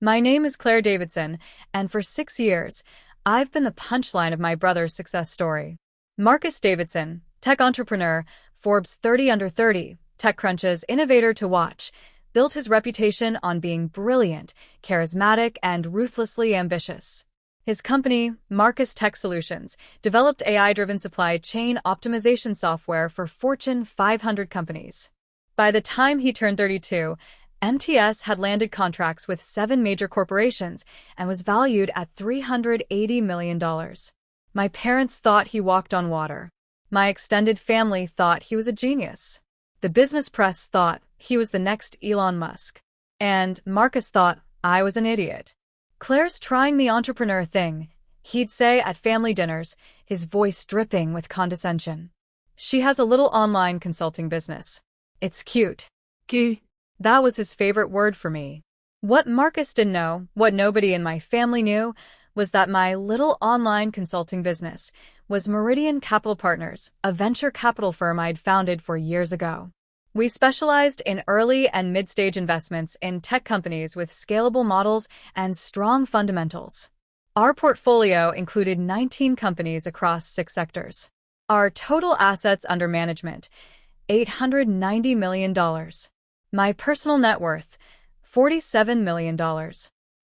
My name is Claire Davidson, and for 6 years, I've been the punchline of my brother's success story. Marcus Davidson, tech entrepreneur, Forbes 30 Under 30, TechCrunch's innovator to watch, built his reputation on being brilliant, charismatic, and ruthlessly ambitious. His company, Marcus Tech Solutions, developed AI-driven supply chain optimization software for Fortune 500 companies. By the time he turned 32, MTS had landed contracts with 7 major corporations and was valued at $380 million. My parents thought he walked on water. My extended family thought he was a genius. The business press thought he was the next Elon Musk. And Marcus thought I was an idiot. "Claire's trying the entrepreneur thing," he'd say at family dinners, his voice dripping with condescension. "She has a little online consulting business. It's cute." Cute. That was his favorite word for me. What Marcus didn't know, what nobody in my family knew, was that my little online consulting business was Meridian Capital Partners, a venture capital firm I'd founded 4 years ago. We specialized in early and mid-stage investments in tech companies with scalable models and strong fundamentals. Our portfolio included 19 companies across 6 sectors. Our total assets under management, $890 million. My personal net worth, $47 million.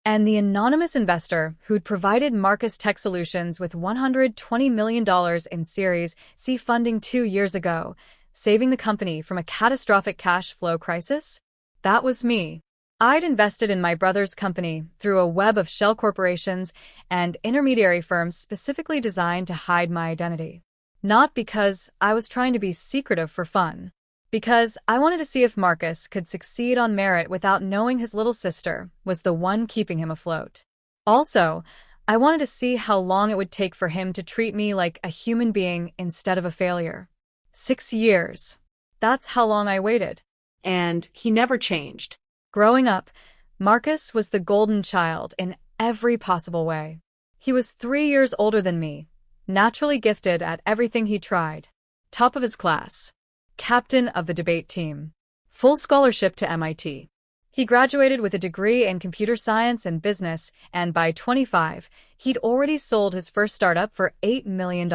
And the anonymous investor who'd provided Marcus Tech Solutions with $120 million in Series C funding 2 years ago, saving the company from a catastrophic cash flow crisis? That was me. I'd invested in my brother's company through a web of shell corporations and intermediary firms specifically designed to hide my identity. Not because I was trying to be secretive for fun. Because I wanted to see if Marcus could succeed on merit without knowing his little sister was the one keeping him afloat. Also, I wanted to see how long it would take for him to treat me like a human being instead of a failure. 6 years. That's how long I waited. And he never changed. Growing up, Marcus was the golden child in every possible way. He was 3 years older than me, naturally gifted at everything he tried. Top of his class. Captain of the debate team. Full scholarship to MIT. He graduated with a degree in computer science and business, and by 25, he'd already sold his first startup for $8 million.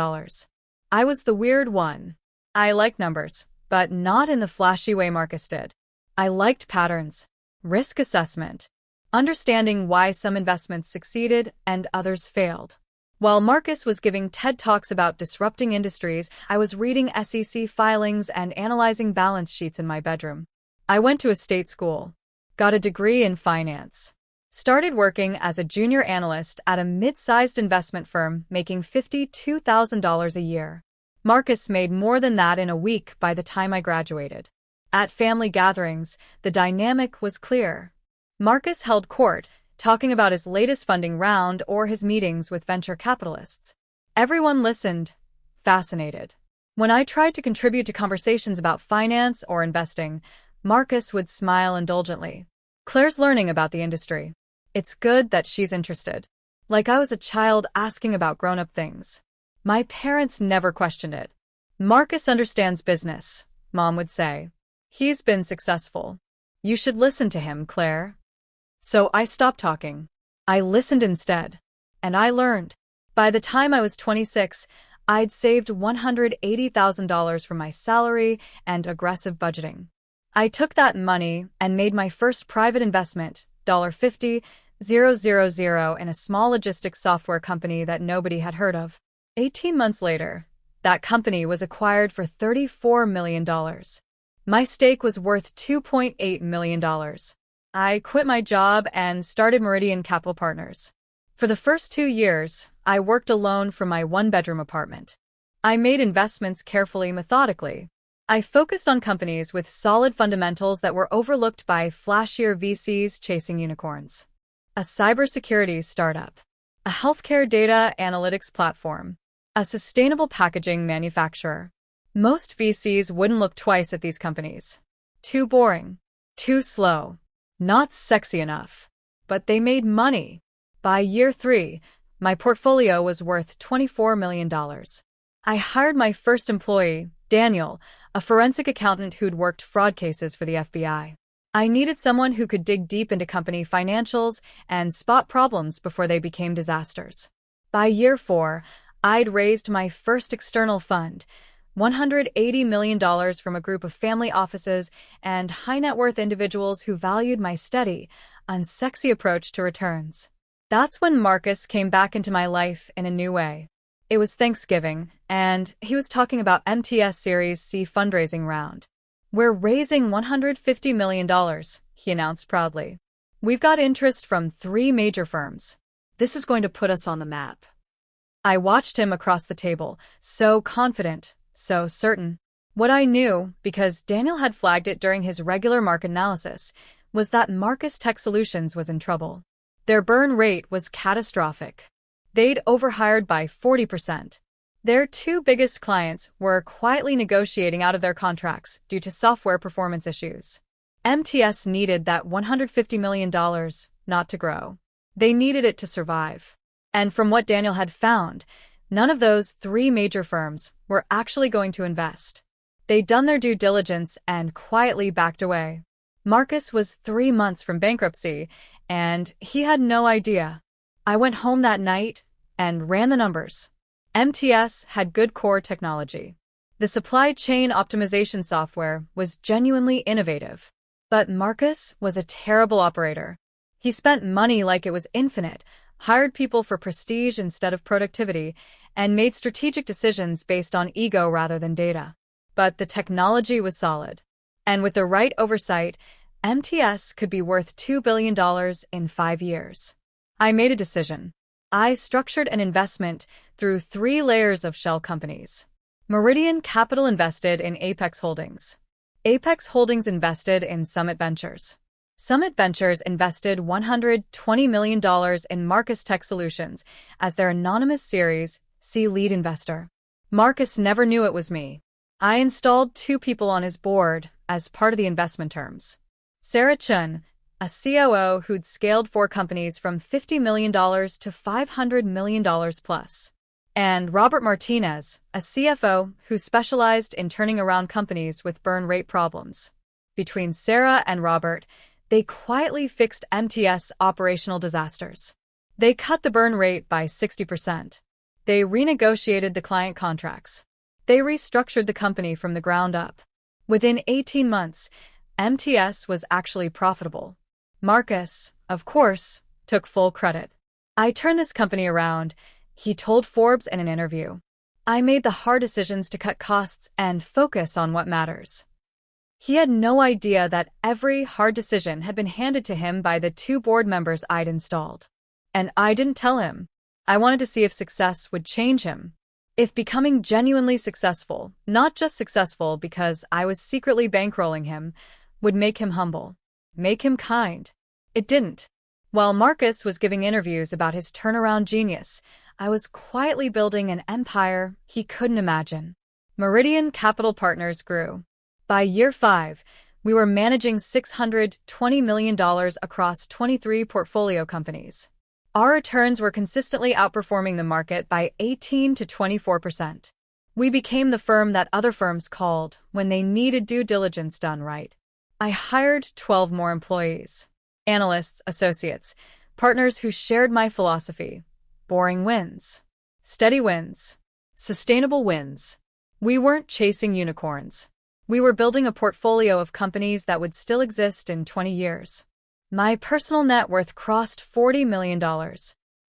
I was the weird one. I liked numbers, but not in the flashy way Marcus did. I liked patterns, risk assessment, understanding why some investments succeeded and others failed. While Marcus was giving TED Talks about disrupting industries, I was reading SEC filings and analyzing balance sheets in my bedroom. I went to a state school, got a degree in finance, started working as a junior analyst at a mid-sized investment firm making $52,000 a year. Marcus made more than that in a week by the time I graduated. At family gatherings, the dynamic was clear. Marcus held court, talking about his latest funding round or his meetings with venture capitalists. Everyone listened, fascinated. When I tried to contribute to conversations about finance or investing, Marcus would smile indulgently. "Claire's learning about the industry. It's good that she's interested." Like I was a child asking about grown-up things. My parents never questioned it. "Marcus understands business," Mom would say. "He's been successful. You should listen to him, Claire." So I stopped talking. I listened instead. And I learned. By the time I was 26, I'd saved $180,000 from my salary and aggressive budgeting. I took that money and made my first private investment, $50,000, in a small logistics software company that nobody had heard of. 18 months later, that company was acquired for $34 million. My stake was worth $2.8 million. I quit my job and started Meridian Capital Partners. For the first 2 years, I worked alone from my one-bedroom apartment. I made investments carefully, methodically. I focused on companies with solid fundamentals that were overlooked by flashier VCs chasing unicorns. A cybersecurity startup, a healthcare data analytics platform, a sustainable packaging manufacturer. Most VCs wouldn't look twice at these companies. Too boring, too slow. Not sexy enough. But they made money. By year 3, my portfolio was worth $24 million. I hired my first employee, Daniel, a forensic accountant who'd worked fraud cases for the FBI. I needed someone who could dig deep into company financials and spot problems before they became disasters. By year 4, I'd raised my first external fund, $180 million from a group of family offices and high-net-worth individuals who valued my steady, unsexy approach to returns. That's when Marcus came back into my life in a new way. It was Thanksgiving, and he was talking about MTS Series C fundraising round. "We're raising $150 million, he announced proudly. "We've got interest from 3 major firms. This is going to put us on the map." I watched him across the table, so confident, so certain. What I knew, because Daniel had flagged it during his regular market analysis, was that Marcus Tech Solutions was in trouble. Their burn rate was catastrophic. They'd overhired by 40%. Their 2 biggest clients were quietly negotiating out of their contracts due to software performance issues. MTS needed that $150 million not to grow. They needed it to survive. And from what Daniel had found, none of those 3 major firms were actually going to invest. They'd done their due diligence and quietly backed away. Marcus was 3 months from bankruptcy, and he had no idea. I went home that night and ran the numbers. MTS had good core technology. The supply chain optimization software was genuinely innovative. But Marcus was a terrible operator. He spent money like it was infinite, hired people for prestige instead of productivity, and made strategic decisions based on ego rather than data. But the technology was solid. And with the right oversight, MTS could be worth $2 billion in 5 years. I made a decision. I structured an investment through 3 layers of shell companies. Meridian Capital invested in Apex Holdings. Apex Holdings invested in Summit Ventures. Summit Ventures invested $120 million in Marcus Tech Solutions as their anonymous Series C lead investor. Marcus never knew it was me. I installed 2 people on his board as part of the investment terms. Sarah Chun, a COO who'd scaled 4 companies from $50 million to $500 million plus. And Robert Martinez, a CFO who specialized in turning around companies with burn rate problems. Between Sarah and Robert, they quietly fixed MTS operational disasters. They cut the burn rate by 60%. They renegotiated the client contracts. They restructured the company from the ground up. Within 18 months, MTS was actually profitable. Marcus, of course, took full credit. "I turned this company around," he told Forbes in an interview. "I made the hard decisions to cut costs and focus on what matters." He had no idea that every hard decision had been handed to him by the 2 board members I'd installed. And I didn't tell him. I wanted to see if success would change him. If becoming genuinely successful, not just successful because I was secretly bankrolling him, would make him humble, make him kind. It didn't. While Marcus was giving interviews about his turnaround genius, I was quietly building an empire he couldn't imagine. Meridian Capital Partners grew. By year 5, we were managing $620 million across 23 portfolio companies. Our returns were consistently outperforming the market by 18 to 24%. We became the firm that other firms called when they needed due diligence done right. I hired 12 more employees. Analysts, associates, partners who shared my philosophy. Boring wins. Steady wins. Sustainable wins. We weren't chasing unicorns. We were building a portfolio of companies that would still exist in 20 years. My personal net worth crossed $40 million.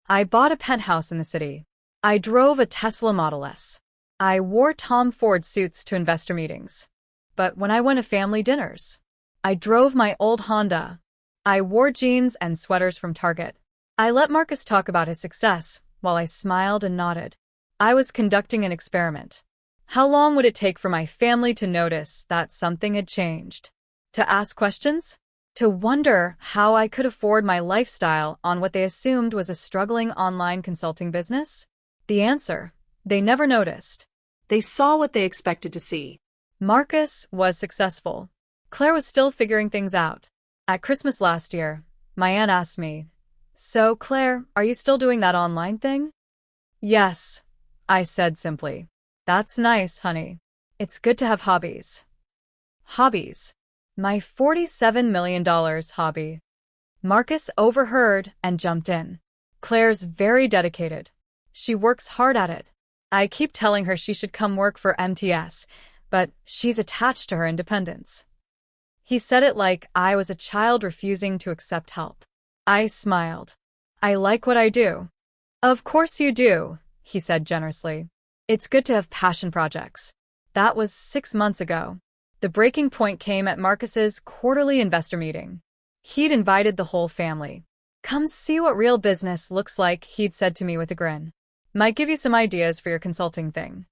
I bought a penthouse in the city. I drove a Tesla Model S. I wore Tom Ford suits to investor meetings. But when I went to family dinners, I drove my old Honda. I wore jeans and sweaters from Target. I let Marcus talk about his success while I smiled and nodded. I was conducting an experiment. How long would it take for my family to notice that something had changed? To ask questions? To wonder how I could afford my lifestyle on what they assumed was a struggling online consulting business? The answer: they never noticed. They saw what they expected to see. Marcus was successful. Claire was still figuring things out. At Christmas last year, my aunt asked me, "So, Claire, are you still doing that online thing?" "Yes," I said simply. "That's nice, honey. It's good to have hobbies." Hobbies. My $47 million hobby. Marcus overheard and jumped in. Claire's very dedicated. She works hard at it. I keep telling her she should come work for MTS, but she's attached to her independence. He said it like I was a child refusing to accept help. I smiled. I like what I do. Of course you do, he said generously. It's good to have passion projects. That was 6 months ago. The breaking point came at Marcus's quarterly investor meeting. He'd invited the whole family. Come see what real business looks like, he'd said to me with a grin. Might give you some ideas for your consulting thing.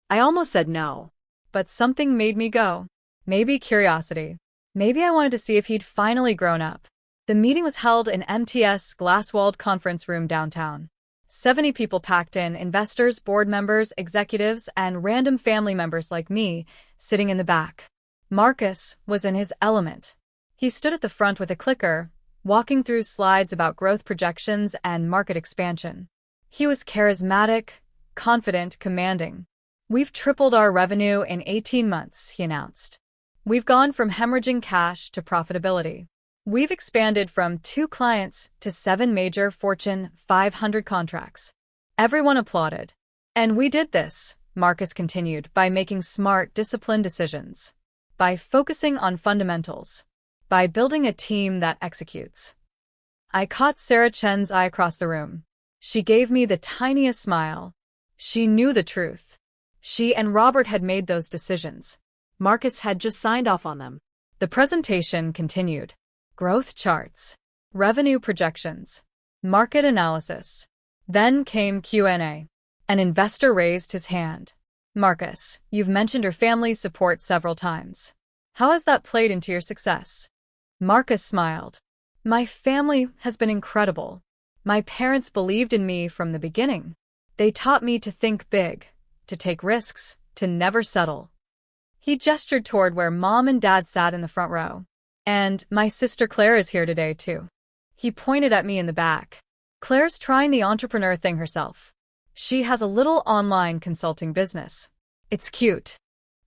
I almost said no. But something made me go. Maybe curiosity. Maybe I wanted to see if he'd finally grown up. The meeting was held in MTS glass-walled conference room downtown. 70 people packed in, investors, board members, executives, and random family members like me, sitting in the back. Marcus was in his element. He stood at the front with a clicker, walking through slides about growth projections and market expansion. He was charismatic, confident, commanding. We've tripled our revenue in 18 months, he announced. We've gone from hemorrhaging cash to profitability. We've expanded from 2 clients to 7 major Fortune 500 contracts. Everyone applauded. And we did this, Marcus continued, by making smart, disciplined decisions. By focusing on fundamentals. By building a team that executes. I caught Sarah Chen's eye across the room. She gave me the tiniest smile. She knew the truth. She and Robert had made those decisions. Marcus had just signed off on them. The presentation continued. Growth charts. Revenue projections. Market analysis. Then came Q&A. An investor raised his hand. Marcus, you've mentioned your family's support several times. How has that played into your success? Marcus smiled. My family has been incredible. My parents believed in me from the beginning. They taught me to think big, to take risks, to never settle. He gestured toward where Mom and Dad sat in the front row. And my sister Claire is here today, too. He pointed at me in the back. Claire's trying the entrepreneur thing herself. She has a little online consulting business. It's cute.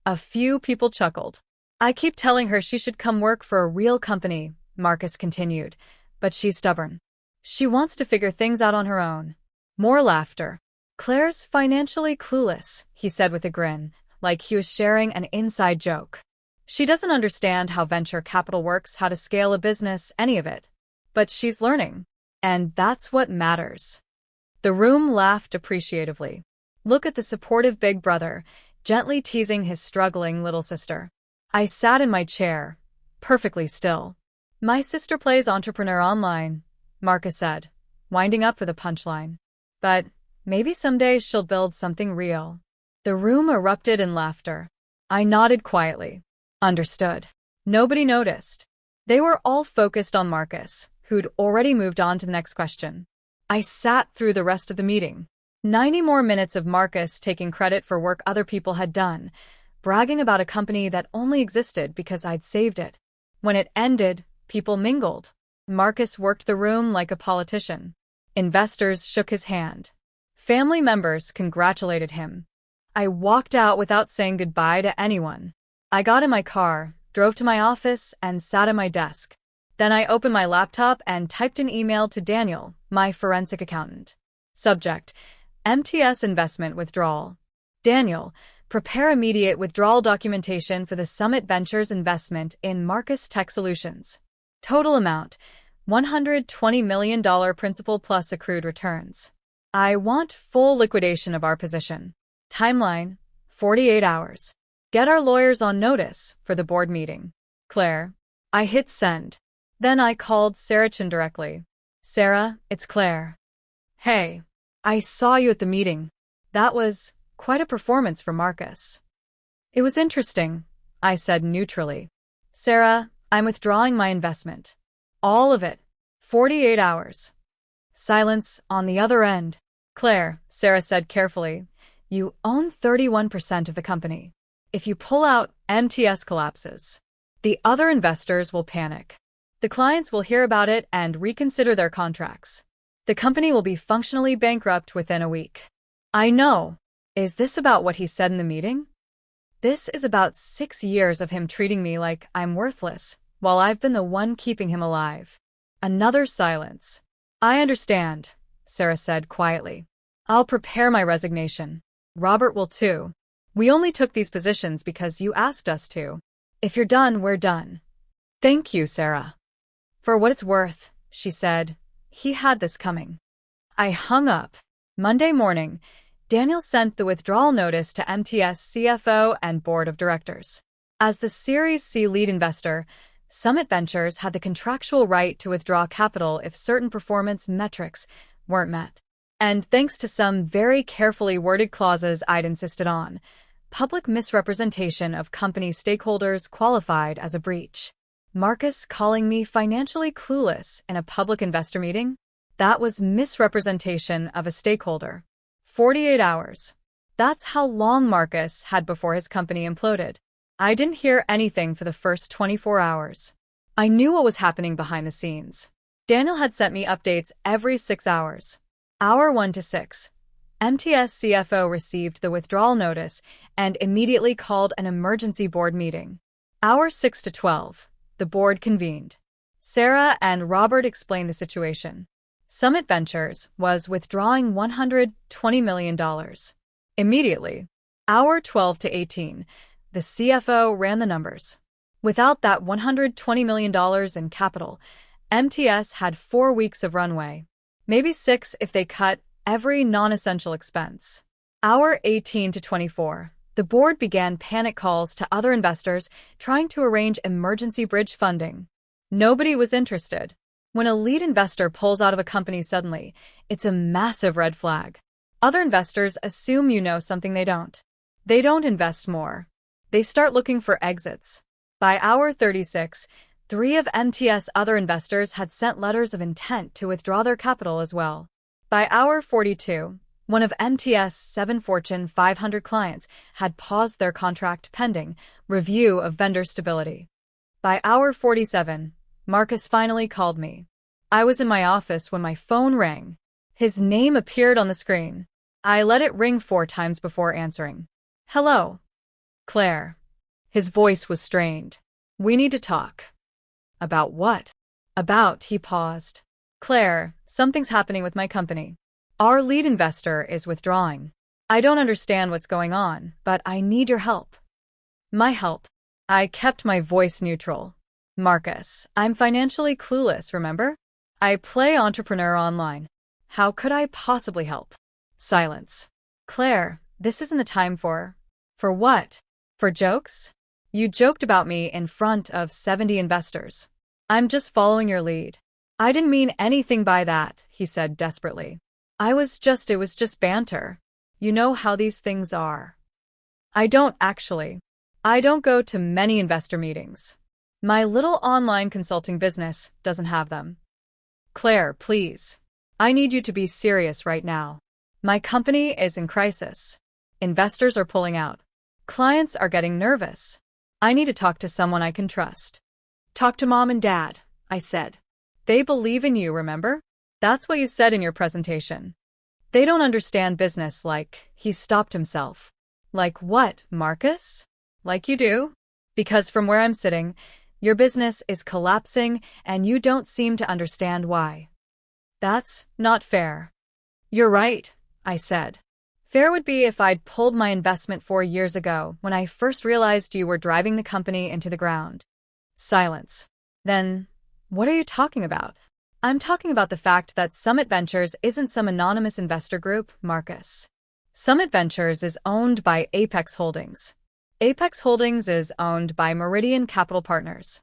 A few people chuckled. I keep telling her she should come work for a real company, Marcus continued, but she's stubborn. She wants to figure things out on her own. More laughter. Claire's financially clueless, he said with a grin, like he was sharing an inside joke. She doesn't understand how venture capital works, how to scale a business, any of it. But she's learning. And that's what matters. The room laughed appreciatively. Look at the supportive big brother, gently teasing his struggling little sister. I sat in my chair, perfectly still. My sister plays entrepreneur online, Marcus said, winding up for the punchline. But maybe someday she'll build something real. The room erupted in laughter. I nodded quietly. Understood. Nobody noticed. They were all focused on Marcus, who'd already moved on to the next question. I sat through the rest of the meeting. 90 more minutes of Marcus taking credit for work other people had done, bragging about a company that only existed because I'd saved it. When it ended, people mingled. Marcus worked the room like a politician. Investors shook his hand. Family members congratulated him. I walked out without saying goodbye to anyone. I got in my car, drove to my office, and sat at my desk. Then I opened my laptop and typed an email to Daniel, my forensic accountant. Subject: MTS investment withdrawal. Daniel, prepare immediate withdrawal documentation for the Summit Ventures investment in Marcus Tech Solutions. Total amount: $120 million principal plus accrued returns. I want full liquidation of our position. Timeline: 48 hours. Get our lawyers on notice for the board meeting. Claire. I hit send. Then I called Sarah Chen directly. Sarah, it's Claire. Hey. I saw you at the meeting. That was quite a performance for Marcus. It was interesting, I said neutrally. Sarah, I'm withdrawing my investment. All of it. 48 hours. Silence on the other end. Claire, Sarah said carefully, you own 31% of the company. If you pull out, MTS collapses. The other investors will panic. The clients will hear about it and reconsider their contracts. The company will be functionally bankrupt within a week. I know. Is this about what he said in the meeting? This is about 6 years of him treating me like I'm worthless, while I've been the one keeping him alive. Another silence. I understand, Sarah said quietly. I'll prepare my resignation. Robert will too. We only took these positions because you asked us to. If you're done, we're done. Thank you, Sarah. For what it's worth, she said. He had this coming. I hung up. Monday morning, Daniel sent the withdrawal notice to MTS CFO and board of directors. As the Series C lead investor, Summit Ventures had the contractual right to withdraw capital if certain performance metrics weren't met. And thanks to some very carefully worded clauses I'd insisted on, public misrepresentation of company stakeholders qualified as a breach. Marcus calling me financially clueless in a public investor meeting? That was misrepresentation of a stakeholder. 48 hours. That's how long Marcus had before his company imploded. I didn't hear anything for the first 24 hours. I knew what was happening behind the scenes. Daniel had sent me updates every 6 hours. Hour 1 to 6. MTS CFO received the withdrawal notice and immediately called an emergency board meeting. Hour 6 to 12. The board convened. Sarah and Robert explained the situation. Summit Ventures was withdrawing $120 million. Immediately. Hour 12 to 18. The CFO ran the numbers. Without that $120 million in capital, MTS had 4 weeks of runway. Maybe 6 if they cut every non-essential expense. Hour 18 to 24. The board began panic calls to other investors trying to arrange emergency bridge funding. Nobody was interested. When a lead investor pulls out of a company suddenly, it's a massive red flag. Other investors assume you know something they don't. They don't invest more. They start looking for exits. By hour 36, 3 of MTS' other investors had sent letters of intent to withdraw their capital as well. By hour 42, one of MTS' 7 Fortune 500 clients had paused their contract pending review of vendor stability. By hour 47, Marcus finally called me. I was in my office when my phone rang. His name appeared on the screen. I let it ring 4 times before answering. Hello. Claire. His voice was strained. We need to talk. About what? He paused. Claire, something's happening with my company. Our lead investor is withdrawing. I don't understand what's going on, but I need your help. My help? I kept my voice neutral. Marcus, I'm financially clueless, remember? I play entrepreneur online. How could I possibly help? Silence. Claire, this isn't the time for what? For jokes? You joked about me in front of 70 investors. I'm just following your lead. I didn't mean anything by that, he said desperately. It was just banter. You know how these things are. I don't actually. I don't go to many investor meetings. My little online consulting business doesn't have them. Claire, please. I need you to be serious right now. My company is in crisis. Investors are pulling out. Clients are getting nervous. I need to talk to someone I can trust. Talk to Mom and Dad, I said. They believe in you, remember? That's what you said in your presentation. They don't understand business he stopped himself. Like what, Marcus? Like you do? Because from where I'm sitting, your business is collapsing and you don't seem to understand why. That's not fair. You're right, I said. Fair would be if I'd pulled my investment 4 years ago when I first realized you were driving the company into the ground. Silence. Then, what are you talking about? I'm talking about the fact that Summit Ventures isn't some anonymous investor group, Marcus. Summit Ventures is owned by Apex Holdings. Apex Holdings is owned by Meridian Capital Partners.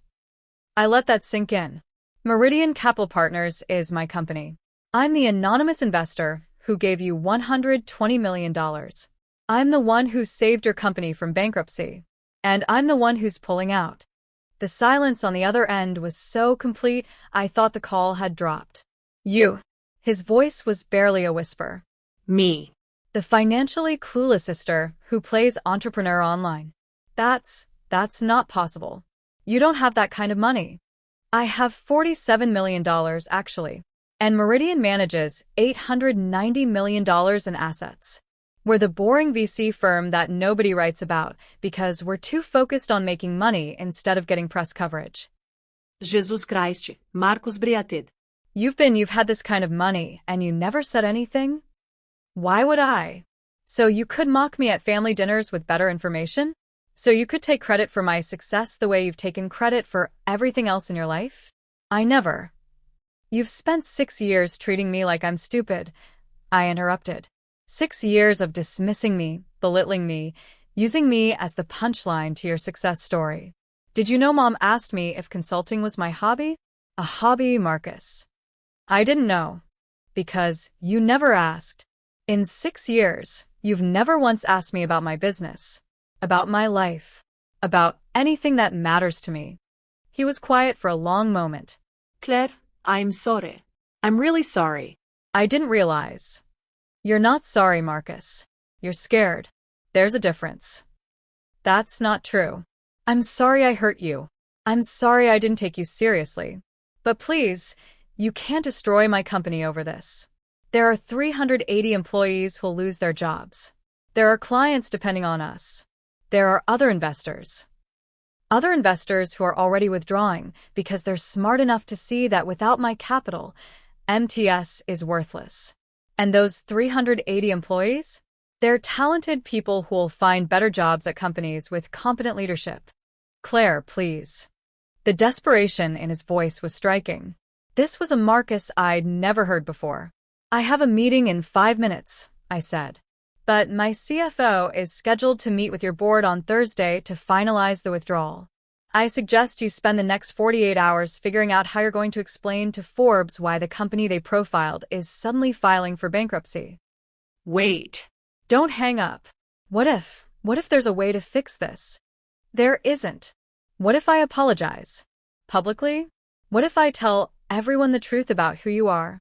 I let that sink in. Meridian Capital Partners is my company. I'm the anonymous investor who gave you $120 million. I'm the one who saved your company from bankruptcy. And I'm the one who's pulling out. The silence on the other end was so complete, I thought the call had dropped. You. His voice was barely a whisper. Me. The financially clueless sister who plays entrepreneur online. That's not possible. You don't have that kind of money. I have $47 million, actually. And Meridian manages $890 million in assets. We're the boring VC firm that nobody writes about because we're too focused on making money instead of getting press coverage. Jesus Christ, Marcus Briated. You've had this kind of money and you never said anything? Why would I? So you could mock me at family dinners with better information? So you could take credit for my success the way you've taken credit for everything else in your life? I never. You've spent 6 years treating me like I'm stupid, I interrupted. 6 years of dismissing me, belittling me, using me as the punchline to your success story. Did you know Mom asked me if consulting was my hobby? A hobby, Marcus. I didn't know. Because you never asked. In 6 years, you've never once asked me about my business, about my life, about anything that matters to me. He was quiet for a long moment. Claire, I'm sorry. I'm really sorry. I didn't realize. You're not sorry, Marcus. You're scared. There's a difference. That's not true. I'm sorry I hurt you. I'm sorry I didn't take you seriously. But please, you can't destroy my company over this. There are 380 employees who'll lose their jobs. There are clients depending on us. There are other investors. Other investors who are already withdrawing because they're smart enough to see that without my capital, MTS is worthless. And those 380 employees? They're talented people who will find better jobs at companies with competent leadership. Claire, please. The desperation in his voice was striking. This was a Marcus I'd never heard before. I have a meeting in 5 minutes, I said. But my CFO is scheduled to meet with your board on Thursday to finalize the withdrawal. I suggest you spend the next 48 hours figuring out how you're going to explain to Forbes why the company they profiled is suddenly filing for bankruptcy. Wait. Don't hang up. What if there's a way to fix this? There isn't. What if I apologize? Publicly? What if I tell everyone the truth about who you are?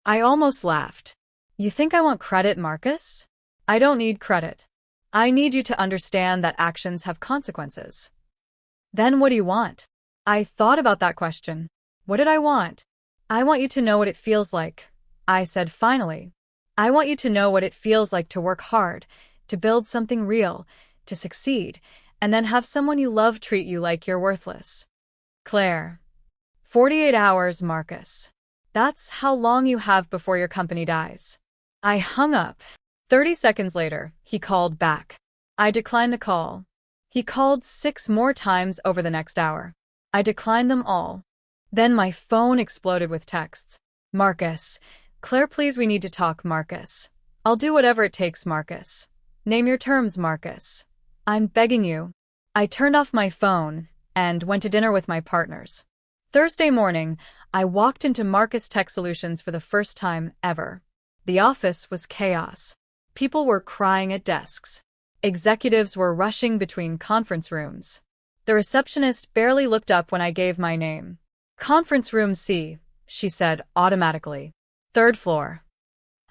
I almost laughed. You think I want credit, Marcus? I don't need credit. I need you to understand that actions have consequences. Then what do you want? I thought about that question. What did I want? I want you to know what it feels like, I said finally. I want you to know what it feels like to work hard, to build something real, to succeed, and then have someone you love treat you like you're worthless. Claire. 48 hours, Marcus. That's how long you have before your company dies. I hung up. 30 seconds later, he called back. I declined the call. He called 6 more times over the next hour. I declined them all. Then my phone exploded with texts. Marcus. Claire, please, we need to talk, Marcus. I'll do whatever it takes, Marcus. Name your terms, Marcus. I'm begging you. I turned off my phone and went to dinner with my partners. Thursday morning, I walked into Marcus Tech Solutions for the first time ever. The office was chaos. People were crying at desks. Executives were rushing between conference rooms. The receptionist barely looked up when I gave my name. Conference room C, she said automatically. 3rd floor.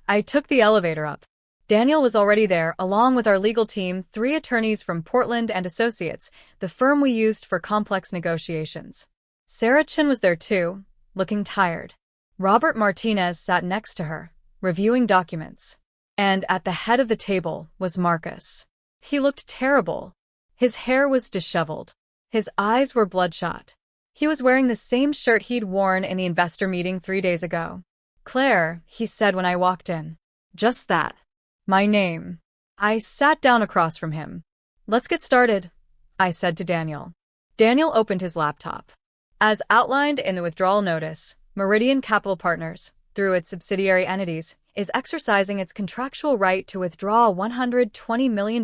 I took the elevator up. Daniel was already there, along with our legal team, 3 attorneys from Portland and Associates, the firm we used for complex negotiations. Sarah Chin was there too, looking tired. Robert Martinez sat next to her, reviewing documents. And at the head of the table was Marcus. He looked terrible. His hair was disheveled. His eyes were bloodshot. He was wearing the same shirt he'd worn in the investor meeting 3 days ago. Claire, he said when I walked in. Just that. My name. I sat down across from him. Let's get started, I said to Daniel. Daniel opened his laptop. As outlined in the withdrawal notice, Meridian Capital Partners, through its subsidiary entities, is exercising its contractual right to withdraw $120 million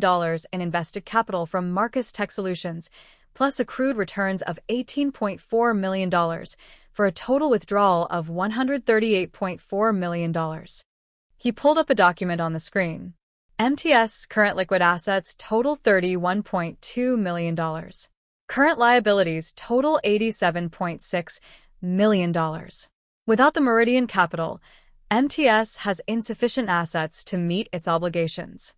in invested capital from Marcus Tech Solutions, plus accrued returns of $18.4 million, for a total withdrawal of $138.4 million. He pulled up a document on the screen. MTS's current liquid assets total $31.2 million. Current liabilities total $87.6 million. Without the Meridian capital, MTS has insufficient assets to meet its obligations.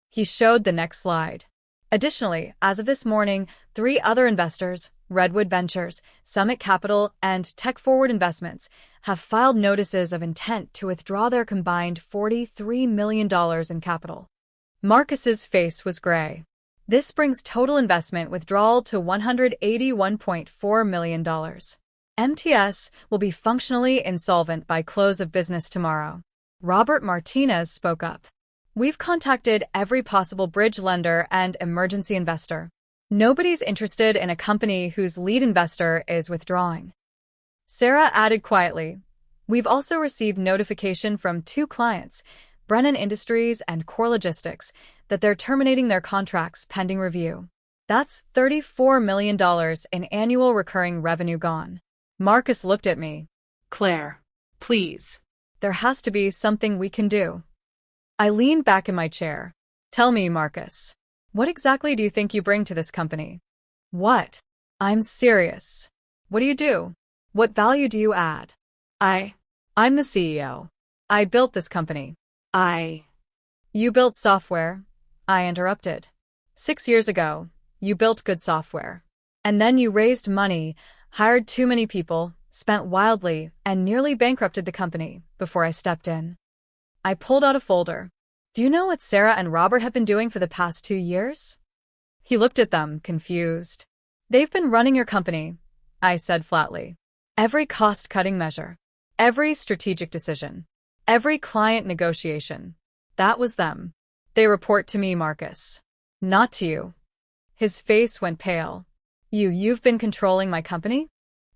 He showed the next slide. Additionally, as of this morning, 3 other investors, Redwood Ventures, Summit Capital, and Tech Forward Investments, have filed notices of intent to withdraw their combined $43 million in capital. Marcus's face was gray. This brings total investment withdrawal to $181.4 million. MTS will be functionally insolvent by close of business tomorrow. Robert Martinez spoke up. We've contacted every possible bridge lender and emergency investor. Nobody's interested in a company whose lead investor is withdrawing. Sarah added quietly, we've also received notification from 2 clients, Brennan Industries and Core Logistics, that they're terminating their contracts pending review. That's $34 million in annual recurring revenue gone. Marcus looked at me. Claire, please. There has to be something we can do. I leaned back in my chair. Tell me, Marcus. What exactly do you think you bring to this company? What? I'm serious. What do you do? What value do you add? I'm the CEO. I built this company. You built software, I interrupted. 6 years ago, you built good software. And then you raised money, hired too many people, spent wildly, and nearly bankrupted the company before I stepped in. I pulled out a folder. Do you know what Sarah and Robert have been doing for the past 2 years? He looked at them, confused. They've been running your company, I said flatly. Every cost-cutting measure, every strategic decision, every client negotiation. That was them. They report to me, Marcus. Not to you. His face went pale. You've been controlling my company?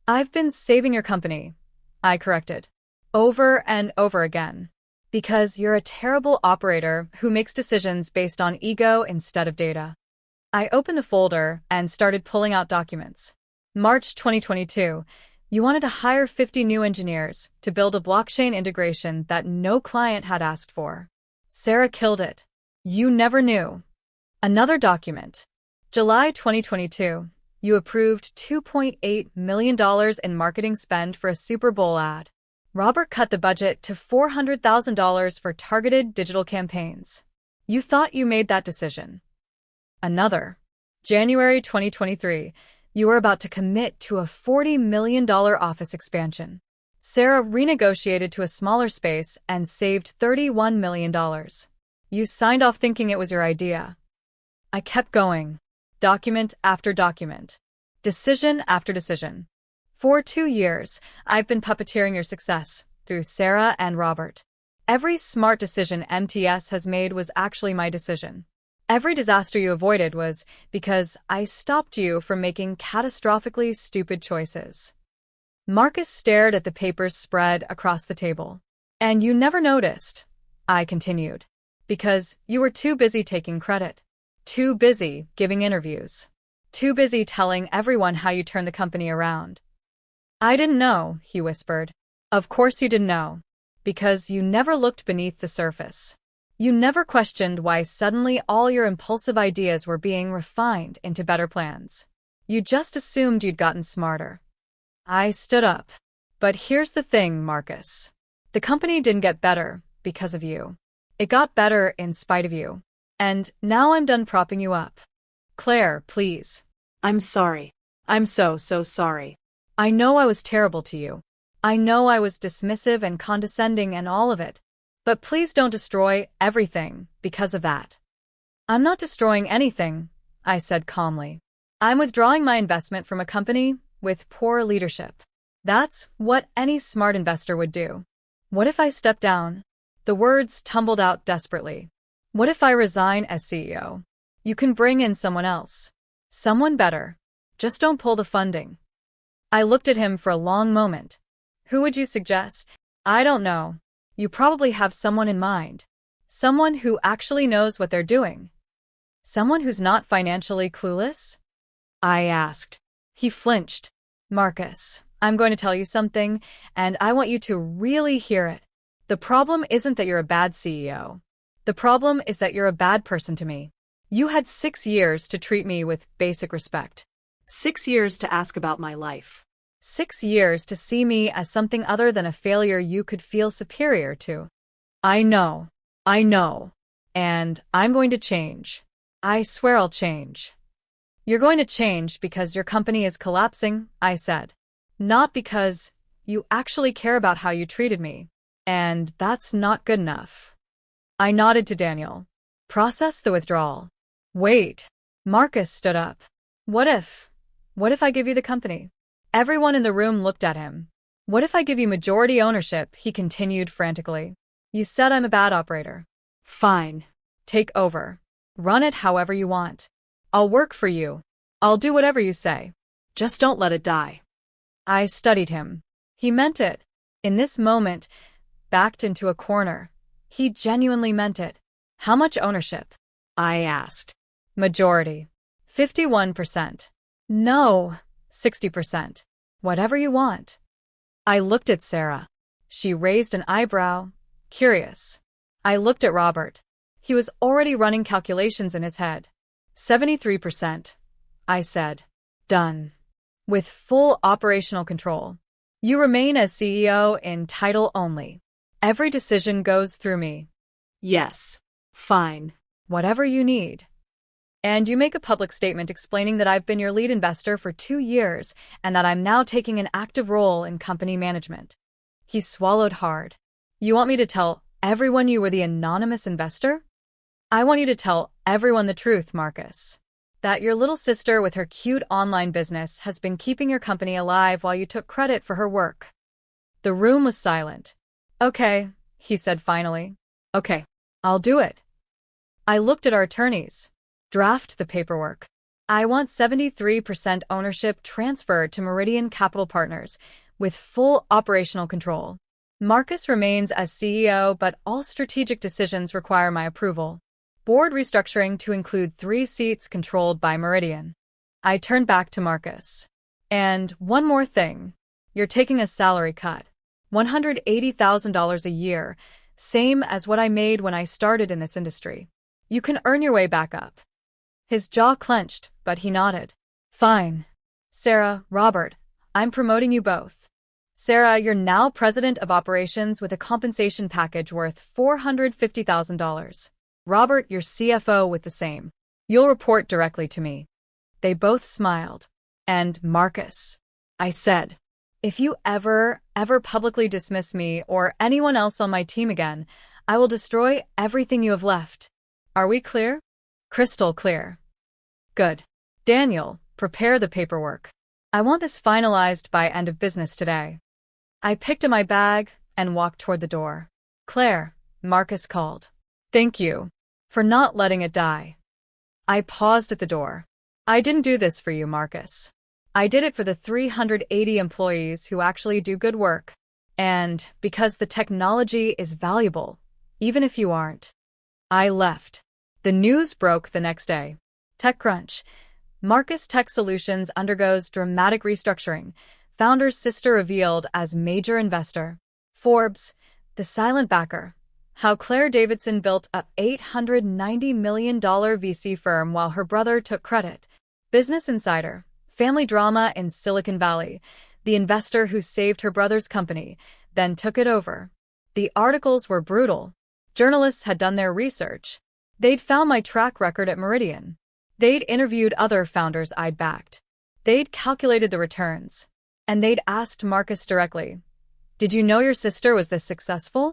I've been saving your company, I corrected. Over and over again. Because you're a terrible operator who makes decisions based on ego instead of data. I opened the folder and started pulling out documents. March 2022. You wanted to hire 50 new engineers to build a blockchain integration that no client had asked for. Sarah killed it. You never knew. Another document. July 2022. You approved $2.8 million in marketing spend for a Super Bowl ad. Robert cut the budget to $400,000 for targeted digital campaigns. You thought you made that decision. Another. January 2023. You were about to commit to a $40 million office expansion. Sarah renegotiated to a smaller space and saved $31 million. You signed off thinking it was your idea. I kept going. Document after document. Decision after decision. For 2 years, I've been puppeteering your success through Sarah and Robert. Every smart decision MTS has made was actually my decision. Every disaster you avoided was because I stopped you from making catastrophically stupid choices. Marcus stared at the papers spread across the table. And you never noticed, I continued, because you were too busy taking credit, too busy giving interviews, too busy telling everyone how you turned the company around. I didn't know, he whispered. Of course you didn't know, because you never looked beneath the surface. You never questioned why suddenly all your impulsive ideas were being refined into better plans. You just assumed you'd gotten smarter. I stood up. But here's the thing, Marcus. The company didn't get better because of you. It got better in spite of you. And now I'm done propping you up. Claire, please. I'm sorry. I'm so sorry. I know I was terrible to you. I know I was dismissive and condescending and all of it. But please don't destroy everything because of that. I'm not destroying anything, I said calmly. I'm withdrawing my investment from a company with poor leadership. That's what any smart investor would do. What if I step down? The words tumbled out desperately. What if I resign as CEO? You can bring in someone else. Someone better. Just don't pull the funding. I looked at him for a long moment. Who would you suggest? I don't know. You probably have someone in mind. Someone who actually knows what they're doing. Someone who's not financially clueless? I asked. He flinched. Marcus, I'm going to tell you something, and I want you to really hear it. The problem isn't that you're a bad CEO. The problem is that you're a bad person to me. You had 6 years to treat me with basic respect. 6 years to ask about my life. 6 years to see me as something other than a failure you could feel superior to. I know. And I'm going to change. I swear I'll change. You're going to change because your company is collapsing, I said. Not because you actually care about how you treated me. And that's not good enough. I nodded to Daniel. Process the withdrawal. Wait. Marcus stood up. What if? What if I give you the company? Everyone in the room looked at him. What if I give you majority ownership? He continued frantically. You said I'm a bad operator. Fine. Take over. Run it however you want. I'll work for you. I'll do whatever you say. Just don't let it die. I studied him. He meant it. In this moment, backed into a corner. He genuinely meant it. How much ownership? I asked. Majority. 51%. No. 60%. Whatever you want. I looked at Sarah. She raised an eyebrow, curious. I looked at Robert. He was already running calculations in his head. 73%. I said. Done. With full operational control. You remain as CEO in title only. Every decision goes through me. Yes. Fine. Whatever you need. And you make a public statement explaining that I've been your lead investor for 2 years and that I'm now taking an active role in company management. He swallowed hard. You want me to tell everyone you were the anonymous investor? I want you to tell everyone the truth, Marcus. That your little sister with her cute online business has been keeping your company alive while you took credit for her work. The room was silent. Okay, he said finally. Okay, I'll do it. I looked at our attorneys. Draft the paperwork. I want 73% ownership transferred to Meridian Capital Partners with full operational control. Marcus remains as CEO, but all strategic decisions require my approval. Board restructuring to include 3 seats controlled by Meridian. I turned back to Marcus. And one more thing. You're taking a salary cut. $180,000 a year, same as what I made when I started in this industry. You can earn your way back up. His jaw clenched, but he nodded. Fine. Sarah, Robert, I'm promoting you both. Sarah, you're now president of operations with a compensation package worth $450,000. Robert, you're CFO with the same. You'll report directly to me. They both smiled. And Marcus, I said, if you ever publicly dismiss me or anyone else on my team again, I will destroy everything you have left. Are we clear? Crystal clear. Good. Daniel, prepare the paperwork. I want this finalized by end of business today. I picked up my bag and walked toward the door. Claire, Marcus called. Thank you for not letting it die. I paused at the door. I didn't do this for you, Marcus. I did it for the 380 employees who actually do good work. And because the technology is valuable, even if you aren't. I left. The news broke the next day. TechCrunch. Marcus Tech Solutions undergoes dramatic restructuring. Founder's sister revealed as major investor. Forbes. The silent backer. How Claire Davidson built a $890 million VC firm while her brother took credit. Business Insider. Family drama in Silicon Valley. The investor who saved her brother's company, then took it over. The articles were brutal. Journalists had done their research. They'd found my track record at Meridian. They'd interviewed other founders I'd backed. They'd calculated the returns. And they'd asked Marcus directly, did you know your sister was this successful?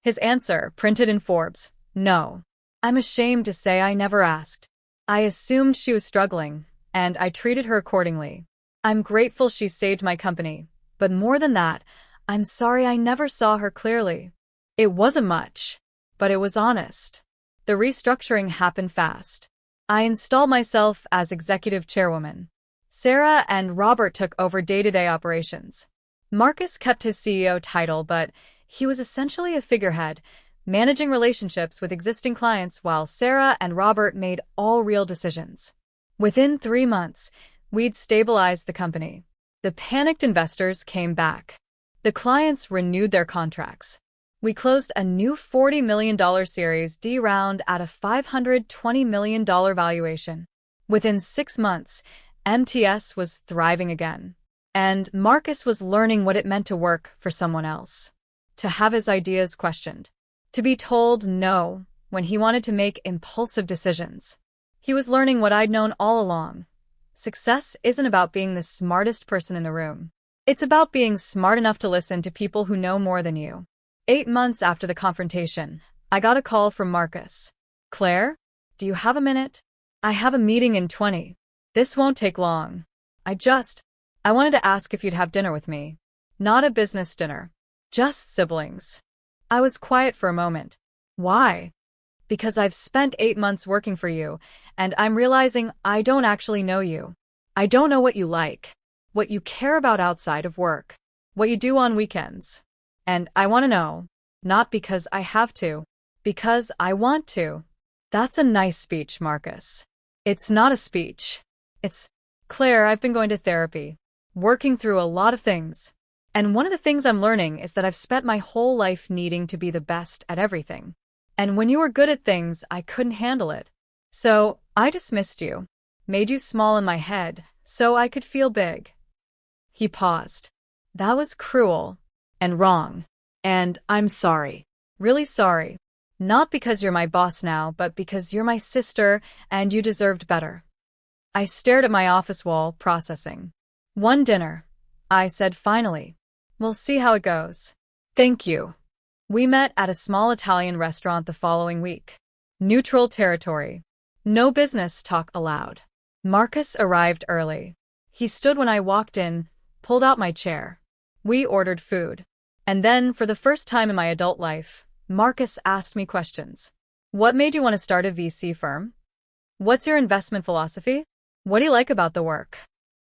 His answer, printed in Forbes, no. I'm ashamed to say I never asked. I assumed she was struggling, and I treated her accordingly. I'm grateful she saved my company, but more than that, I'm sorry I never saw her clearly. It wasn't much, but it was honest. The restructuring happened fast. I installed myself as executive chairwoman. Sarah and Robert took over day-to-day operations. Marcus kept his CEO title, but he was essentially a figurehead, managing relationships with existing clients while Sarah and Robert made all real decisions. Within 3 months, we'd stabilized the company. The panicked investors came back. The clients renewed their contracts. We closed a new $40 million Series D round at a $520 million valuation. Within 6 months, MTS was thriving again. And Marcus was learning what it meant to work for someone else. To have his ideas questioned. To be told no when he wanted to make impulsive decisions. He was learning what I'd known all along. Success isn't about being the smartest person in the room. It's about being smart enough to listen to people who know more than you. 8 months after the confrontation, I got a call from Marcus. Claire, do you have a minute? I have a meeting in 20. This won't take long. I wanted to ask if you'd have dinner with me. Not a business dinner. Just siblings. I was quiet for a moment. Why? Because I've spent 8 months working for you, and I'm realizing I don't actually know you. I don't know what you like, what you care about outside of work, what you do on weekends. And I want to know, not because I have to, because I want to. That's a nice speech, Marcus. It's not a speech. It's, Claire, I've been going to therapy, working through a lot of things. And one of the things I'm learning is that I've spent my whole life needing to be the best at everything. And when you were good at things, I couldn't handle it. So I dismissed you, made you small in my head, so I could feel big. He paused. That was cruel and wrong. And I'm sorry. Really sorry. Not because you're my boss now, but because you're my sister and you deserved better. I stared at my office wall, processing. One dinner, I said finally. We'll see how it goes. Thank you. We met at a small Italian restaurant the following week. Neutral territory. No business talk allowed. Marcus arrived early. He stood when I walked in, pulled out my chair. We ordered food. And then, for the first time in my adult life, Marcus asked me questions. What made you want to start a VC firm? What's your investment philosophy? What do you like about the work?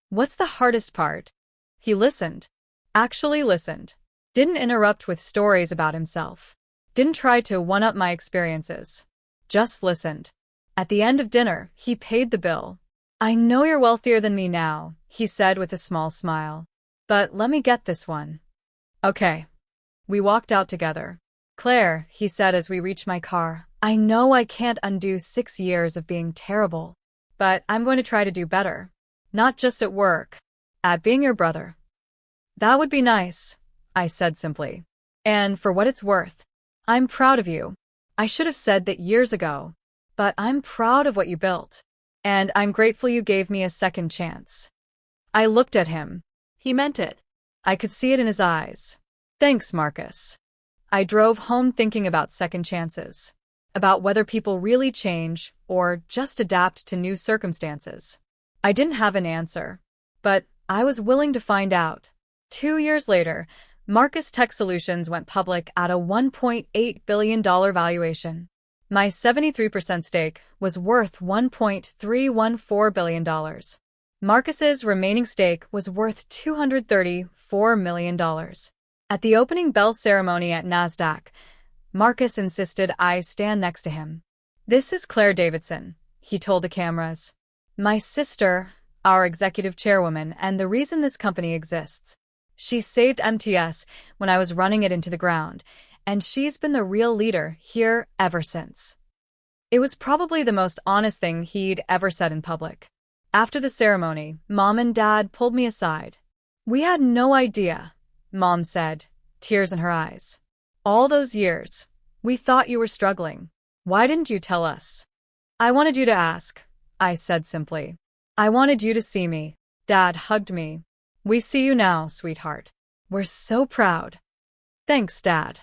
What's the hardest part? He listened. Actually listened. Didn't interrupt with stories about himself. Didn't try to one-up my experiences. Just listened. At the end of dinner, he paid the bill. I know you're wealthier than me now, he said with a small smile. But let me get this one. Okay. We walked out together. Claire, he said as we reached my car, I know I can't undo 6 years of being terrible, but I'm going to try to do better. Not just at work, at being your brother. That would be nice, I said simply. And for what it's worth, I'm proud of you. I should have said that years ago, but I'm proud of what you built, and I'm grateful you gave me a second chance. I looked at him. He meant it. I could see it in his eyes. Thanks, Marcus. I drove home thinking about second chances, about whether people really change or just adapt to new circumstances. I didn't have an answer, but I was willing to find out. 2 years later, Marcus Tech Solutions went public at a $1.8 billion valuation. My 73% stake was worth $1.314 billion. Marcus's remaining stake was worth $234 million. At the opening bell ceremony at NASDAQ, Marcus insisted I stand next to him. This is Claire Davidson, he told the cameras. My sister, our executive chairwoman, and the reason this company exists. She saved MTS when I was running it into the ground, and she's been the real leader here ever since. It was probably the most honest thing he'd ever said in public. After the ceremony, Mom and Dad pulled me aside. We had no idea, Mom said, tears in her eyes. All those years, we thought you were struggling. Why didn't you tell us? I wanted you to ask, I said simply. I wanted you to see me. Dad hugged me. We see you now, sweetheart. We're so proud. Thanks, Dad.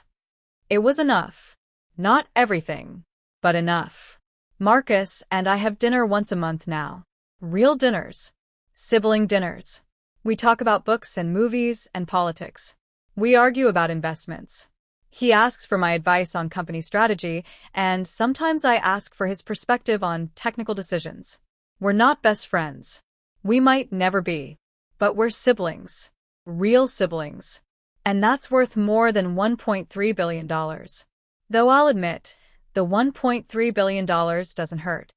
It was enough. Not everything, but enough. Marcus and I have dinner once a month now. Real dinners. Sibling dinners. We talk about books and movies and politics. We argue about investments. He asks for my advice on company strategy, and sometimes I ask for his perspective on technical decisions. We're not best friends. We might never be. But we're siblings. Real siblings. And that's worth more than $1.3 billion. Though I'll admit, the $1.3 billion doesn't hurt.